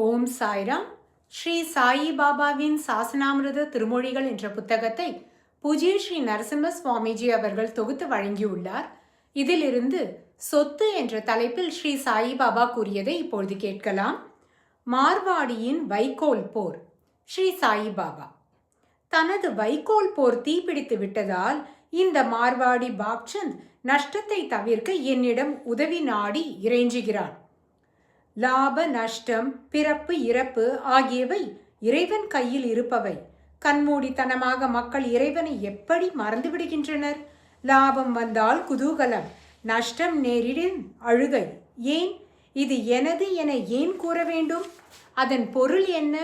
ஓம் சாய்ராம். ஸ்ரீ சாயி பாபாவின் சாசனாமிரத திருமொழிகள் என்ற புத்தகத்தை பூஜ்ய ஸ்ரீ நரசிம்ம சுவாமிஜி அவர்கள் தொகுத்து வழங்கியுள்ளார். இதிலிருந்து சொத்து என்ற தலைப்பில் ஸ்ரீ சாயி பாபா கூறியதை இப்பொழுது கேட்கலாம். மார்வாடியின் வைக்கோல் போர். ஸ்ரீ சாயி பாபா தனது வைக்கோல் போர் தீப்பிடித்து விட்டதால் இந்த மார்வாடி பாக்சந்த் நஷ்டத்தை தவிர்க்க என்னிடம் உதவி நாடி இறைஞ்சுகிறான். லாப நஷ்டம், பிறப்பு இறப்பு ஆகியவை இறைவன் கையில் இருப்பவை. கண்மூடித்தனமாக மக்கள் இறைவனை எப்படி மறந்துவிடுகின்றனர்? லாபம் வந்தால் குதூகலம், நஷ்டம் நேரிடின் அழுகை. ஏன்? இது எனது என ஏன் கூற வேண்டும்? அதன் பொருள் என்ன?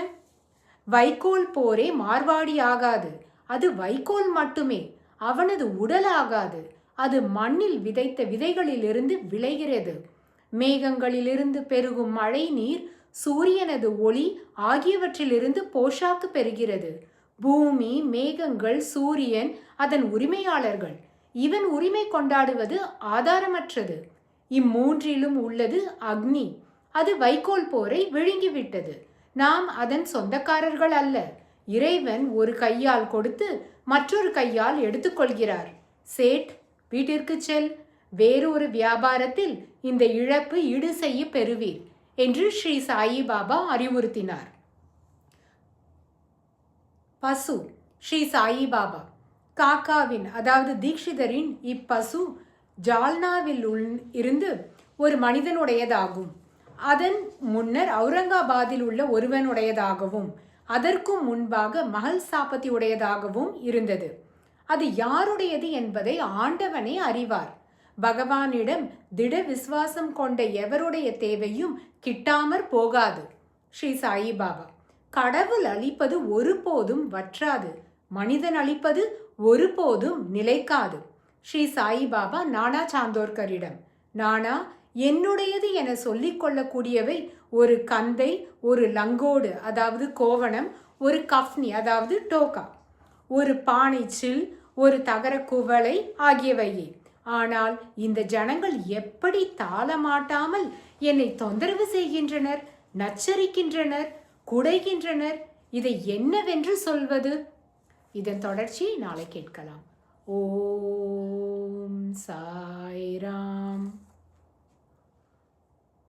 வைக்கோல் போரே மார்வாடி ஆகாது. அது வைக்கோல் மட்டுமே. அவனது உடல் ஆகாது. அது மண்ணில் விதைத்த விதைகளிலிருந்து விளைகிறது. மேகங்களிலிருந்து பெருகும் மழை நீர், சூரியனது ஒளி ஆகியவற்றிலிருந்து போஷாக்கு பெறுகிறது. பூமி, மேகங்கள், சூரியன் அதன் உரிமையாளர்கள். இவன் உரிமை கொண்டாடுவது ஆதாரமற்றது. இம்மூன்றிலும் உள்ளது அக்னி. அது வைக்கோல் போரை விழுங்கிவிட்டது. நாம் அதன் சொந்தக்காரர்கள் அல்ல. இறைவன் ஒரு கையால் கொடுத்து மற்றொரு கையால் எடுத்துக்கொள்கிறார். சேட், வீட்டிற்கு செல். வேறொரு வியாபாரத்தில் இந்த இழப்பு ஈடு செய்ய பெறுவீர் என்று ஸ்ரீ சாயி பாபா அறிவுறுத்தினார். பசு. ஸ்ரீ சாயி பாபா காக்காவின் அதாவது தீக்ஷிதரின் இப்பசு ஜால்னாவில் இருந்து ஒரு மனிதனுடையதாகும். அதன் முன்னர் அவுரங்காபாத்தில் உள்ள ஒருவனுடையதாகவும் அதற்கும் முன்பாக மகள் சாபத்தி உடையதாகவும் இருந்தது. அது யாருடையது என்பதை ஆண்டவனே அறிவார். பகவானிடம் திட விசுவாசம் கொண்ட எவருடைய தேவையும் கிட்டாமற் போகாது. ஸ்ரீ சாயி பாபா கடவுள் அளிப்பது ஒருபோதும் வற்றாது. மனிதன் அளிப்பது ஒருபோதும் நிலைக்காது. ஸ்ரீ சாயி பாபா நானா சாந்தோர்கரிடம், நானா, என்னுடையது என சொல்லிக் கொள்ளக்கூடியவை ஒரு கந்தை, ஒரு லங்கோடு அதாவது கோவணம், ஒரு கஃப்னி அதாவது டோக்கா, ஒரு பானை சில், ஒரு தகர குவளை ஆகியவையே. ஆனால் இந்த ஜனங்கள் எப்படி தாளமாட்டாமல் என்னை தொந்தரவு செய்கின்றனர், நச்சரிக்கின்றனர், குடைகின்றனர். இதை என்னவென்று சொல்வது? இதன் தொடர்ச்சியை நாளை கேட்கலாம். ஓம் சாய்ராம்.